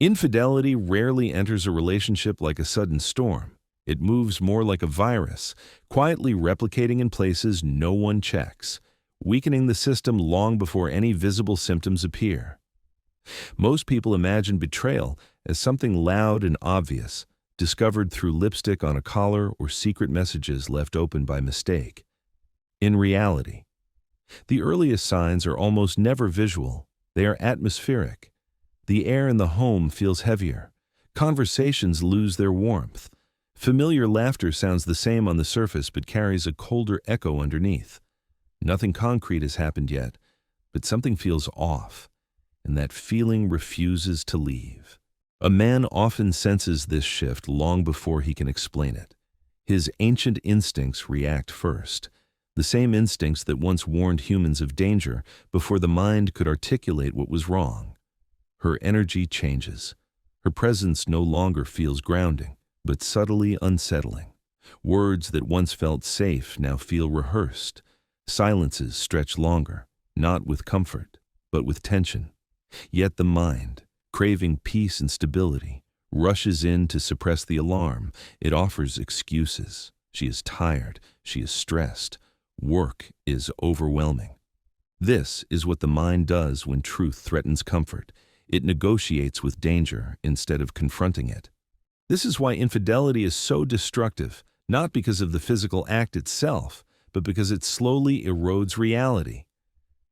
Infidelity rarely enters a relationship like a sudden storm. It moves more like a virus, quietly replicating in places no one checks, weakening the system long before any visible symptoms appear. Most people imagine betrayal as something loud and obvious, discovered through lipstick on a collar or secret messages left open by mistake. In reality, the earliest signs are almost never visual. They are atmospheric. The air in the home feels heavier. Conversations lose their warmth. Familiar laughter sounds the same on the surface but carries a colder echo underneath. Nothing concrete has happened yet, but something feels off, and that feeling refuses to leave. A man often senses this shift long before he can explain it. His ancient instincts react first, the same instincts that once warned humans of danger before the mind could articulate what was wrong. Her energy changes. Her presence no longer feels grounding, but subtly unsettling. Words that once felt safe now feel rehearsed. Silences stretch longer, not with comfort, but with tension. Yet the mind, craving peace and stability, rushes in to suppress the alarm. It offers excuses. She is tired. She is stressed. Work is overwhelming. This is what the mind does when truth threatens comfort. It negotiates with danger instead of confronting it. This is why infidelity is so destructive, not because of the physical act itself, but because it slowly erodes reality.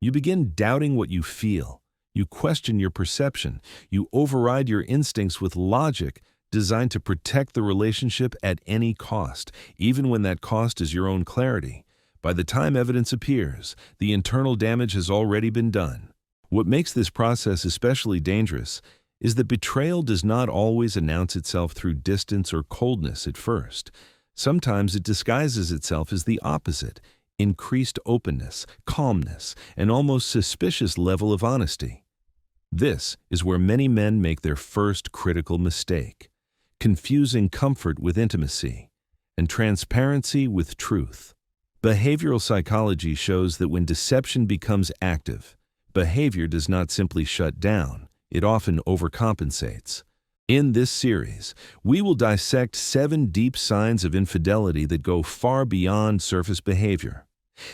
You begin doubting what you feel. You question your perception. You override your instincts with logic designed to protect the relationship at any cost, even when that cost is your own clarity. By the time evidence appears, the internal damage has already been done. What makes this process especially dangerous is that betrayal does not always announce itself through distance or coldness at first. Sometimes it disguises itself as the opposite: increased openness, calmness, an almost suspicious level of honesty. This is where many men make their first critical mistake, confusing comfort with intimacy and transparency with truth. Behavioral psychology shows that when deception becomes active, behavior does not simply shut down, it often overcompensates. In this series, we will dissect 7 deep signs of infidelity that go far beyond surface behavior.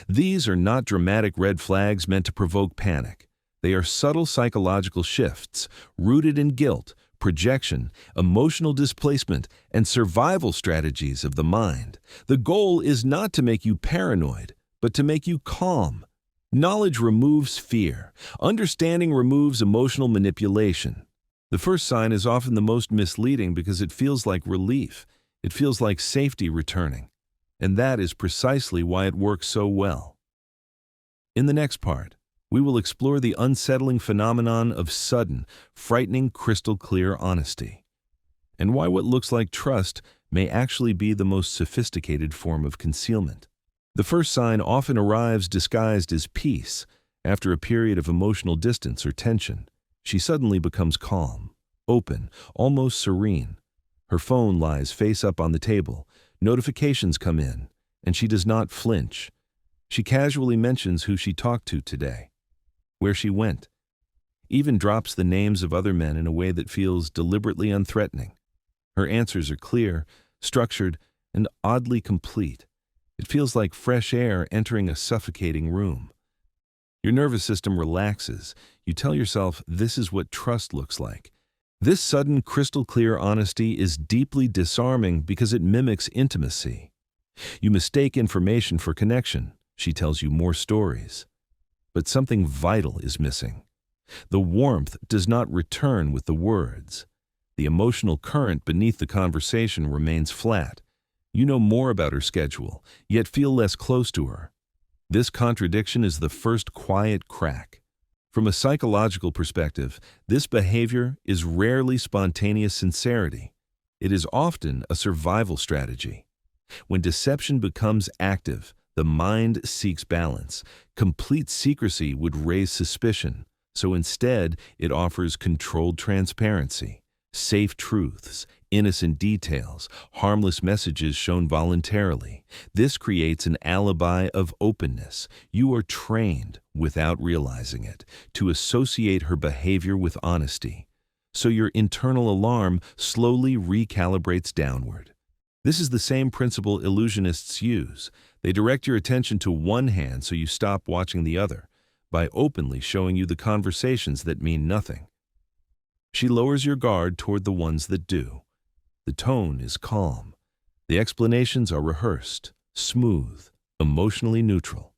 These are not dramatic red flags meant to provoke panic. They are subtle psychological shifts rooted in guilt, projection, emotional displacement, and survival strategies of the mind. The goal is not to make you paranoid, but to make you calm. Knowledge removes fear. Understanding removes emotional manipulation. The first sign is often the most misleading because it feels like relief. It feels like safety returning. And that is precisely why it works so well. In the next part, we will explore the unsettling phenomenon of sudden, frightening, crystal-clear honesty, and why what looks like trust may actually be the most sophisticated form of concealment. The first sign often arrives disguised as peace. After a period of emotional distance or tension, she suddenly becomes calm, open, almost serene. Her phone lies face up on the table, notifications come in, and she does not flinch. She casually mentions who she talked to today, where she went, even drops the names of other men in a way that feels deliberately unthreatening. Her answers are clear, structured, and oddly complete. It feels like fresh air entering a suffocating room. Your nervous system relaxes. You tell yourself this is what trust looks like. This sudden, crystal-clear honesty is deeply disarming because it mimics intimacy. You mistake information for connection. She tells you more stories. But something vital is missing. The warmth does not return with the words. The emotional current beneath the conversation remains flat. You know more about her schedule, yet feel less close to her. This contradiction is the first quiet crack. From a psychological perspective, this behavior is rarely spontaneous sincerity. It is often a survival strategy. When deception becomes active, the mind seeks balance. Complete secrecy would raise suspicion, so instead it offers controlled transparency, safe truths, innocent details, harmless messages shown voluntarily. This creates an alibi of openness. You are trained, without realizing it, to associate her behavior with honesty. so your internal alarm slowly recalibrates downward. This is the same principle illusionists use. They direct your attention to one hand so you stop watching the other, by openly showing you the conversations that mean nothing. She lowers your guard toward the ones that do. The tone is calm. The explanations are rehearsed, smooth, emotionally neutral.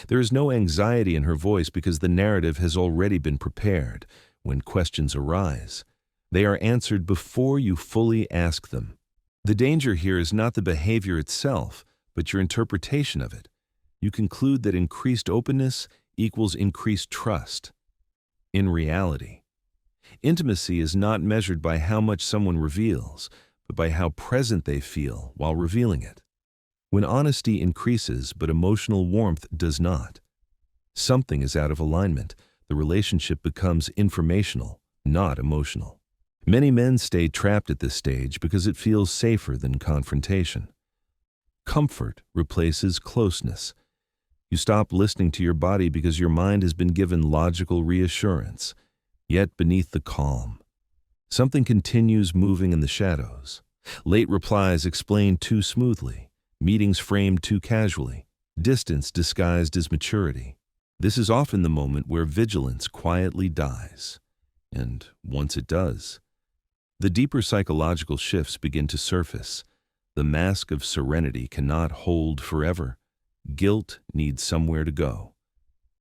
There is no anxiety in her voice because the narrative has already been prepared. When questions arise, they are answered before you fully ask them. The danger here is not the behavior itself, but your interpretation of it. You conclude that increased openness equals increased trust. In reality, intimacy is not measured by how much someone reveals, but by how present they feel while revealing it. When honesty increases but emotional warmth does not, something is out of alignment. The relationship becomes informational, not emotional. Many men stay trapped at this stage because it feels safer than confrontation. Comfort replaces closeness. You stop listening to your body because your mind has been given logical reassurance. Yet beneath the calm, something continues moving in the shadows. Late replies explained too smoothly, meetings framed too casually, distance disguised as maturity. This is often the moment where vigilance quietly dies. And once it does, the deeper psychological shifts begin to surface. The mask of serenity cannot hold forever. Guilt needs somewhere to go.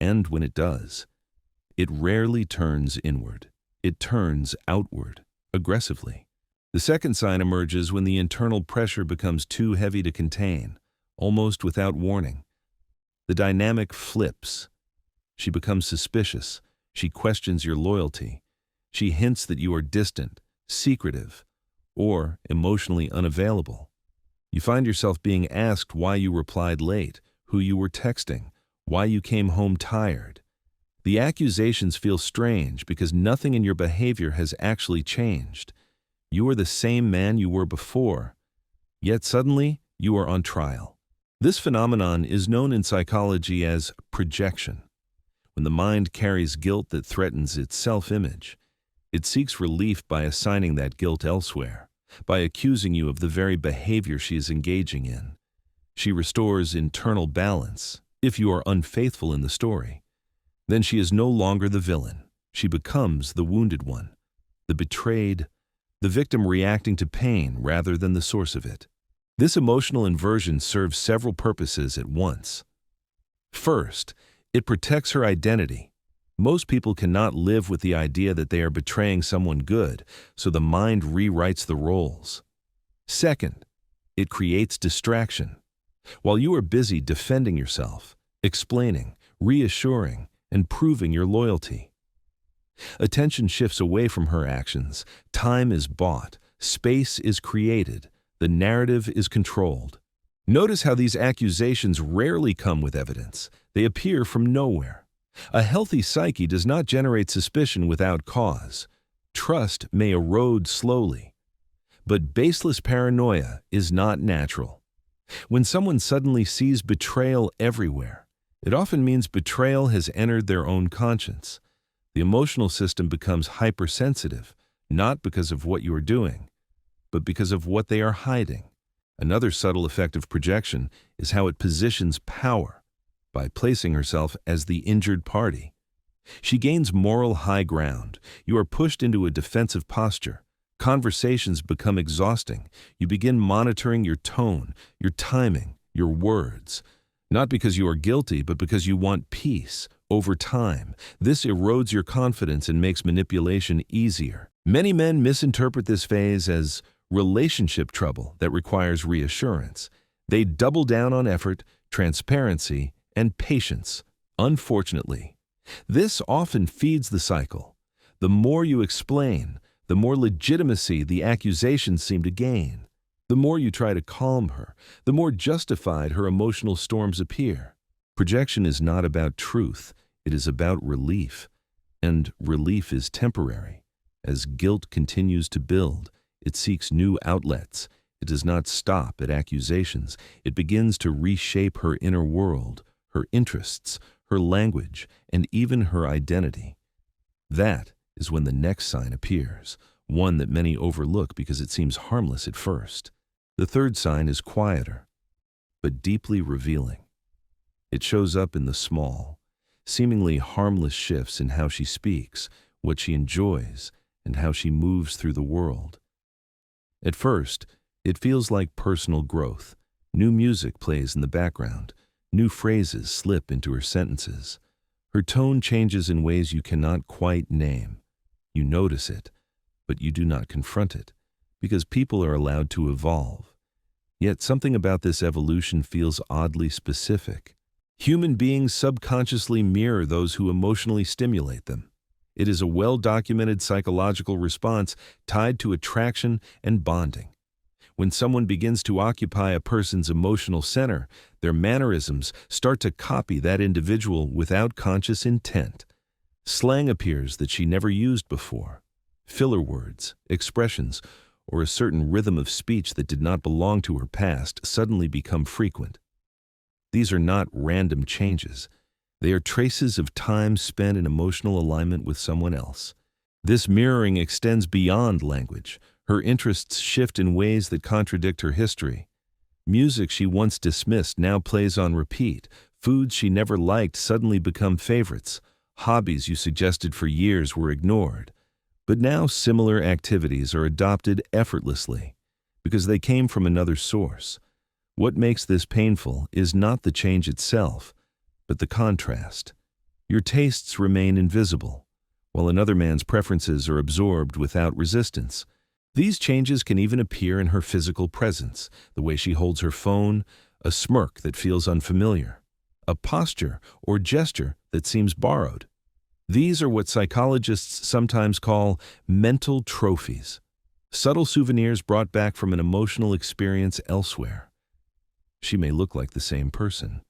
And when it does, it rarely turns inward. It turns outward, aggressively. The second sign emerges when the internal pressure becomes too heavy to contain, almost without warning. The dynamic flips. She becomes suspicious. She questions your loyalty. She hints that you are distant, secretive, or emotionally unavailable. You find yourself being asked why you replied late, who you were texting, why you came home tired. The accusations feel strange because nothing in your behavior has actually changed. You are the same man you were before, yet suddenly you are on trial. This phenomenon is known in psychology as projection. When the mind carries guilt that threatens its self-image, it seeks relief by assigning that guilt elsewhere, by accusing you of the very behavior she is engaging in. She restores internal balance if you are unfaithful in the story. Then she is no longer the villain. She becomes the wounded one, the betrayed, the victim reacting to pain rather than the source of it. This emotional inversion serves several purposes at once. First, it protects her identity. Most people cannot live with the idea that they are betraying someone good, so the mind rewrites the roles. Second, it creates distraction. While you are busy defending yourself, explaining, reassuring, and proving your loyalty, attention shifts away from her actions. Time is bought, space is created, the narrative is controlled. Notice how these accusations rarely come with evidence. They appear from nowhere. A healthy psyche does not generate suspicion without cause. Trust may erode slowly, but baseless paranoia is not natural. When someone suddenly sees betrayal everywhere, it often means betrayal has entered their own conscience. The emotional system becomes hypersensitive, not because of what you are doing, but because of what they are hiding. Another subtle effect of projection is how it positions power by placing herself as the injured party. She gains moral high ground. You are pushed into a defensive posture. Conversations become exhausting. You begin monitoring your tone, your timing, your words. Not because you are guilty, but because you want peace. Over time, this erodes your confidence and makes manipulation easier. Many men misinterpret this phase as relationship trouble that requires reassurance. They double down on effort, transparency, and patience. Unfortunately, this often feeds the cycle. The more you explain, the more legitimacy the accusations seem to gain. The more you try to calm her, the more justified her emotional storms appear. Projection is not about truth, it is about relief. And relief is temporary. As guilt continues to build, it seeks new outlets. It does not stop at accusations. It begins to reshape her inner world, her interests, her language, and even her identity. That is when the next sign appears, one that many overlook because it seems harmless at first. The third sign is quieter, but deeply revealing. It shows up in the small, seemingly harmless shifts in how she speaks, what she enjoys, and how she moves through the world. At first, it feels like personal growth. New music plays in the background. New phrases slip into her sentences. Her tone changes in ways you cannot quite name. You notice it, but you do not confront it, because people are allowed to evolve. Yet something about this evolution feels oddly specific. Human beings subconsciously mirror those who emotionally stimulate them. It is a well-documented psychological response tied to attraction and bonding. When someone begins to occupy a person's emotional center, their mannerisms start to copy that individual without conscious intent. Slang appears that she never used before. Filler words, expressions, or a certain rhythm of speech that did not belong to her past suddenly become frequent. These are not random changes. They are traces of time spent in emotional alignment with someone else. This mirroring extends beyond language. Her interests shift in ways that contradict her history. Music she once dismissed now plays on repeat. Foods she never liked suddenly become favorites. Hobbies you suggested for years were ignored. But now similar activities are adopted effortlessly because they came from another source. What makes this painful is not the change itself, but the contrast. Your tastes remain invisible, while another man's preferences are absorbed without resistance. These changes can even appear in her physical presence, the way she holds her phone, a smirk that feels unfamiliar, a posture or gesture that seems borrowed. These are what psychologists sometimes call mental trophies, subtle souvenirs brought back from an emotional experience elsewhere. She may look like the same person,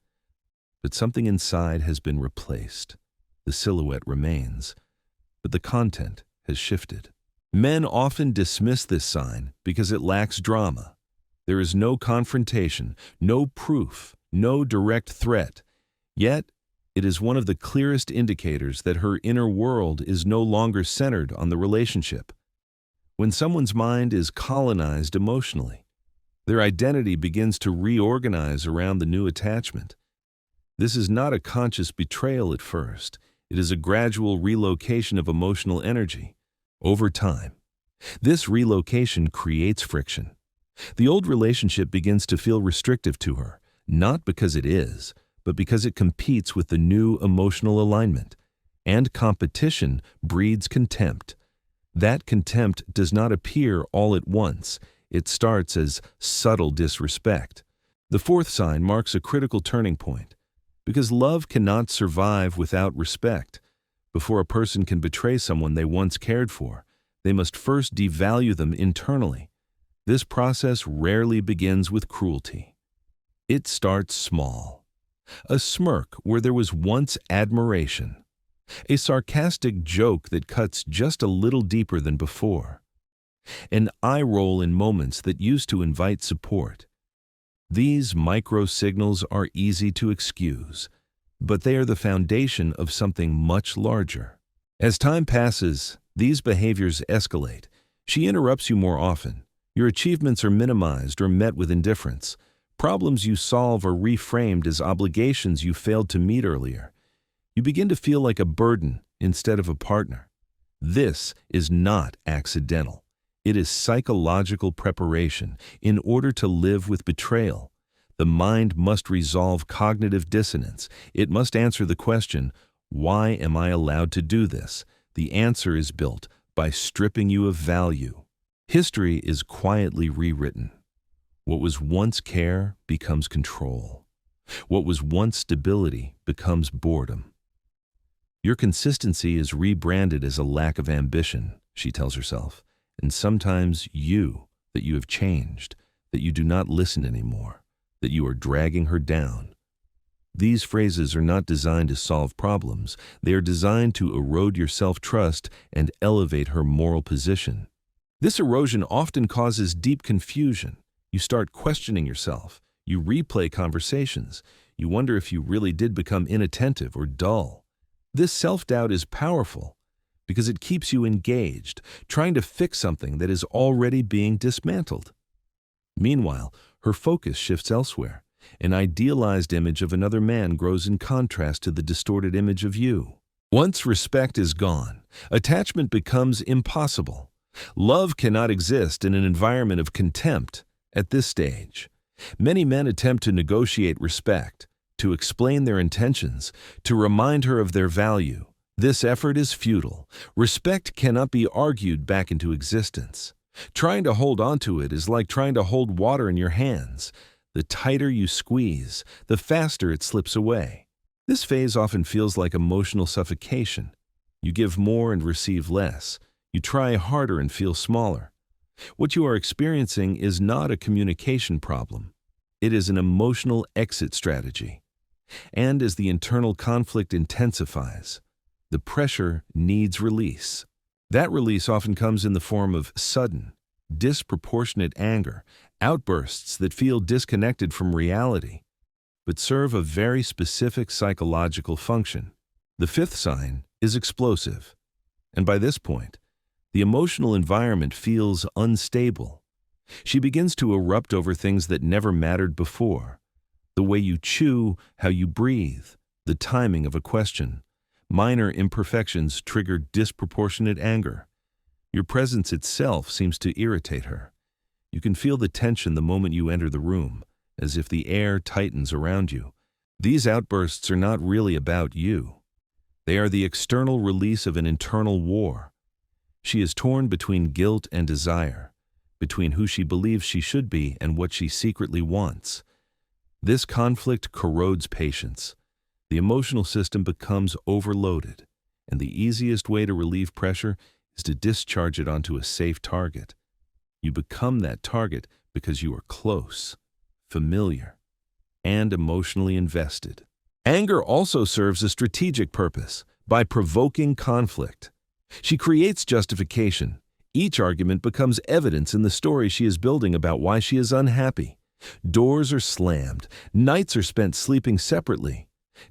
but something inside has been replaced. The silhouette remains, but the content has shifted. Men often dismiss this sign because it lacks drama. There is no confrontation, no proof, no direct threat. Yet, it is one of the clearest indicators that her inner world is no longer centered on the relationship. When someone's mind is colonized emotionally, their identity begins to reorganize around the new attachment. This is not a conscious betrayal at first. It is a gradual relocation of emotional energy. Over time, this relocation creates friction. The old relationship begins to feel restrictive to her, not because it is, but because it competes with the new emotional alignment. And competition breeds contempt. That contempt does not appear all at once. It starts as subtle disrespect. The fourth sign marks a critical turning point, because love cannot survive without respect. Before a person can betray someone they once cared for, they must first devalue them internally. This process rarely begins with cruelty. It starts small. A smirk where there was once admiration. A sarcastic joke that cuts just a little deeper than before. An eye roll in moments that used to invite support. These micro signals are easy to excuse, but they are the foundation of something much larger. As time passes, these behaviors escalate. She interrupts you more often. Your achievements are minimized or met with indifference. Problems you solve are reframed as obligations you failed to meet earlier. You begin to feel like a burden instead of a partner. This is not accidental. It is psychological preparation in order to live with betrayal. The mind must resolve cognitive dissonance. It must answer the question, why am I allowed to do this? The answer is built by stripping you of value. History is quietly rewritten. What was once care becomes control. What was once stability becomes boredom. Your consistency is rebranded as a lack of ambition, she tells herself, and sometimes that you have changed, that you do not listen anymore, that you are dragging her down. These phrases are not designed to solve problems. They are designed to erode your self-trust and elevate her moral position. This erosion often causes deep confusion. You start questioning yourself. You replay conversations. You wonder if you really did become inattentive or dull. This self-doubt is powerful because it keeps you engaged, trying to fix something that is already being dismantled. Meanwhile, her focus shifts elsewhere. An idealized image of another man grows in contrast to the distorted image of you. Once respect is gone, attachment becomes impossible. Love cannot exist in an environment of contempt at this stage. Many men attempt to negotiate respect, to explain their intentions, to remind her of their value. This effort is futile. Respect cannot be argued back into existence. Trying to hold onto it is like trying to hold water in your hands. The tighter you squeeze, the faster it slips away. This phase often feels like emotional suffocation. You give more and receive less. You try harder and feel smaller. What you are experiencing is not a communication problem. It is an emotional exit strategy. And as the internal conflict intensifies, the pressure needs release. That release often comes in the form of sudden, disproportionate anger, outbursts that feel disconnected from reality, but serve a very specific psychological function. The fifth sign is explosive, and by this point, the emotional environment feels unstable. She begins to erupt over things that never mattered before. The way you chew, how you breathe, the timing of a question. Minor imperfections trigger disproportionate anger. Your presence itself seems to irritate her. You can feel the tension the moment you enter the room, as if the air tightens around you. These outbursts are not really about you. They are the external release of an internal war. She is torn between guilt and desire, between who she believes she should be and what she secretly wants. This conflict corrodes patience. The emotional system becomes overloaded, and the easiest way to relieve pressure is to discharge it onto a safe target. You become that target because you are close, familiar, and emotionally invested. Anger also serves a strategic purpose by provoking conflict. She creates justification. Each argument becomes evidence in the story she is building about why she is unhappy. Doors are slammed. Nights are spent sleeping separately.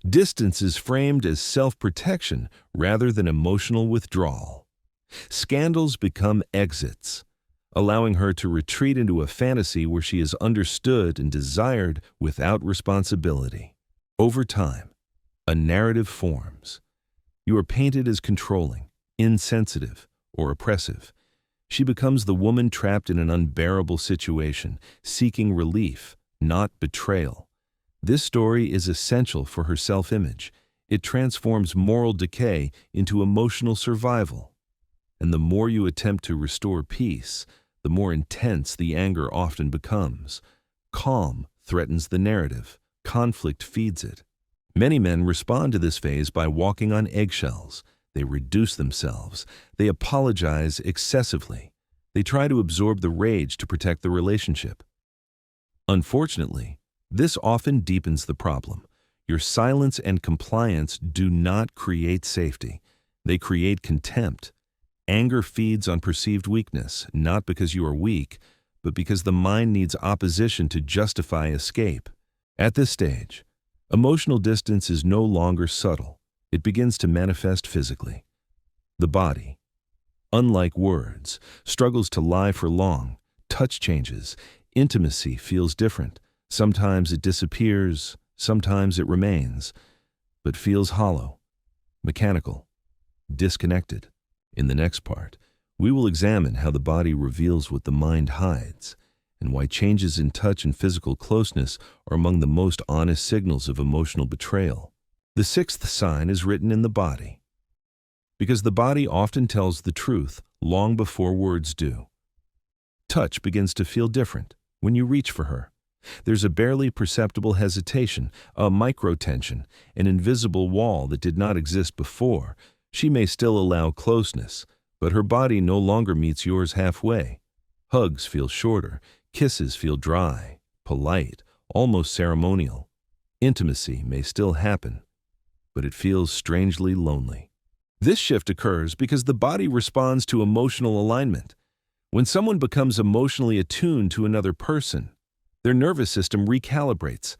Distance is framed as self-protection rather than emotional withdrawal. Scandals become exits, allowing her to retreat into a fantasy where she is understood and desired without responsibility. Over time, a narrative forms. You are painted as controlling, insensitive, or oppressive. She becomes the woman trapped in an unbearable situation, seeking relief, not betrayal. This story is essential for her self-image. It transforms moral decay into emotional survival. And the more you attempt to restore peace, the more intense the anger often becomes. Calm threatens the narrative. Conflict feeds it. Many men respond to this phase by walking on eggshells. They reduce themselves. They apologize excessively. They try to absorb the rage to protect the relationship. Unfortunately, this often deepens the problem. Your silence and compliance do not create safety. They create contempt. Anger feeds on perceived weakness, not because you are weak, but because the mind needs opposition to justify escape. At this stage, emotional distance is no longer subtle. It begins to manifest physically. The body, unlike words, struggles to lie for long. Touch changes. Intimacy feels different. Sometimes it disappears, sometimes it remains, but feels hollow, mechanical, disconnected. In the next part, we will examine how the body reveals what the mind hides, and why changes in touch and physical closeness are among the most honest signals of emotional betrayal. The sixth sign is written in the body, because the body often tells the truth long before words do. Touch begins to feel different when you reach for her. There's a barely perceptible hesitation, a microtension, an invisible wall that did not exist before. She may still allow closeness, but her body no longer meets yours halfway. Hugs feel shorter, kisses feel dry, polite, almost ceremonial. Intimacy may still happen, but it feels strangely lonely. This shift occurs because the body responds to emotional alignment. When someone becomes emotionally attuned to another person, their nervous system recalibrates.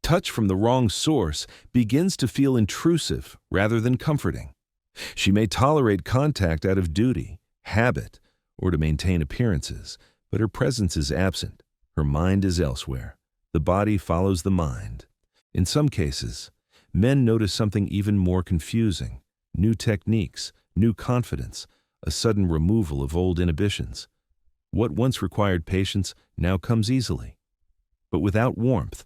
Touch from the wrong source begins to feel intrusive rather than comforting. She may tolerate contact out of duty, habit, or to maintain appearances, but her presence is absent. Her mind is elsewhere. The body follows the mind. In some cases, men notice something even more confusing: new techniques, new confidence, a sudden removal of old inhibitions. What once required patience now comes easily. But without warmth,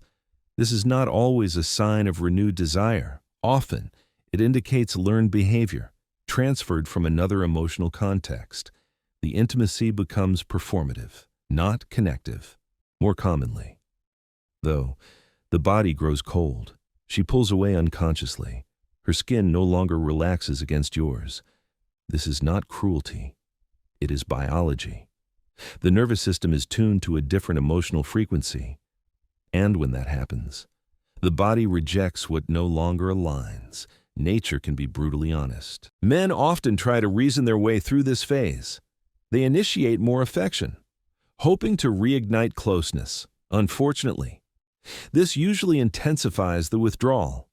this is not always a sign of renewed desire. Often, it indicates learned behavior, transferred from another emotional context. The intimacy becomes performative, not connective. More commonly, though, the body grows cold. She pulls away unconsciously. Her skin no longer relaxes against yours. This is not cruelty. It is biology. The nervous system is tuned to a different emotional frequency. And when that happens, the body rejects what no longer aligns. Nature can be brutally honest. Men often try to reason their way through this phase. They initiate more affection, hoping to reignite closeness. Unfortunately, this usually intensifies the withdrawal.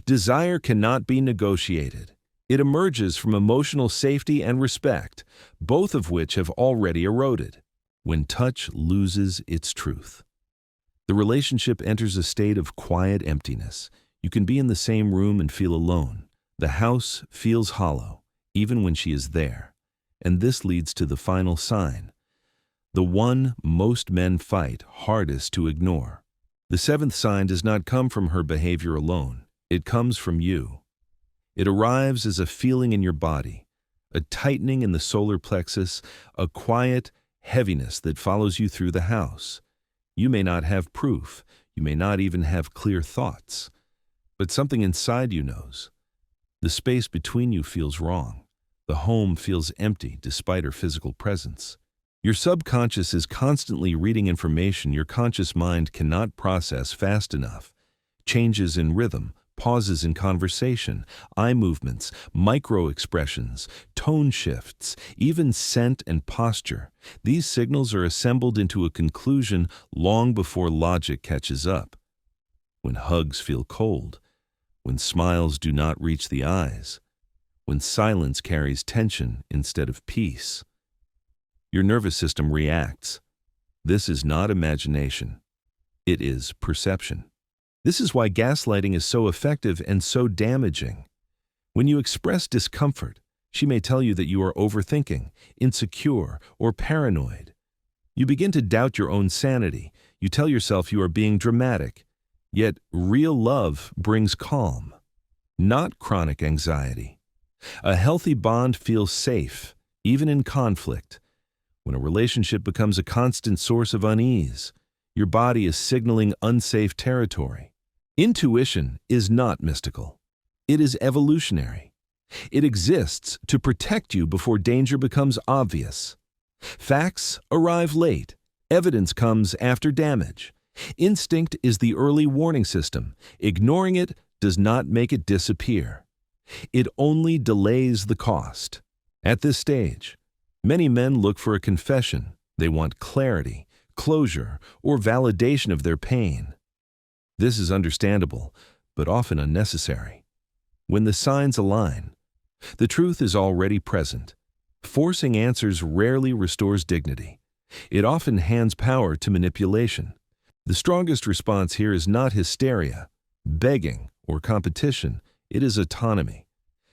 Desire cannot be negotiated. It emerges from emotional safety and respect, both of which have already eroded. When touch loses its truth, the relationship enters a state of quiet emptiness. You can be in the same room and feel alone. The house feels hollow, even when she is there. And this leads to the final sign, the one most men fight hardest to ignore. The seventh sign does not come from her behavior alone. It comes from you. It arrives as a feeling in your body, a tightening in the solar plexus, a quiet heaviness that follows you through the house. You may not have proof. You may not even have clear thoughts. But something inside you knows. The space between you feels wrong. The home feels empty despite her physical presence. Your subconscious is constantly reading information your conscious mind cannot process fast enough. Changes in rhythm, pauses in conversation, eye movements, micro-expressions, tone shifts, even scent and posture. These signals are assembled into a conclusion long before logic catches up. When hugs feel cold, when smiles do not reach the eyes, when silence carries tension instead of peace, your nervous system reacts. This is not imagination. It is perception. This is why gaslighting is so effective and so damaging. When you express discomfort, she may tell you that you are overthinking, insecure, or paranoid. You begin to doubt your own sanity. You tell yourself you are being dramatic. Yet real love brings calm, not chronic anxiety. A healthy bond feels safe, even in conflict. When a relationship becomes a constant source of unease, your body is signaling unsafe territory. Intuition is not mystical. It is evolutionary. It exists to protect you before danger becomes obvious. Facts arrive late. Evidence comes after damage. Instinct is the early warning system. Ignoring it does not make it disappear. It only delays the cost. At this stage, many men look for a confession. They want clarity, closure, or validation of their pain. This is understandable, but often unnecessary. When the signs align, the truth is already present. Forcing answers rarely restores dignity. It often hands power to manipulation. The strongest response here is not hysteria, begging, or competition. It is autonomy.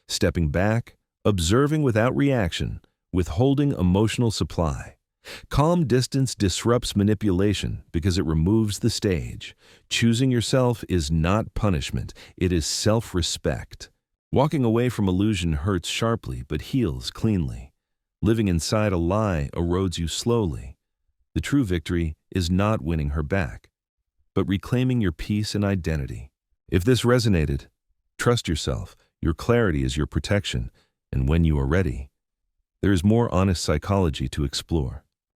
Stepping back, observing without reaction, withholding emotional supply. Calm distance disrupts manipulation because it removes the stage. Choosing yourself is not punishment, it is self-respect. Walking away from illusion hurts sharply but heals cleanly. Living inside a lie erodes you slowly. The true victory is not winning her back, but reclaiming your peace and identity. If this resonated, trust yourself. Your clarity is your protection, and when you are ready, there is more honest psychology to explore.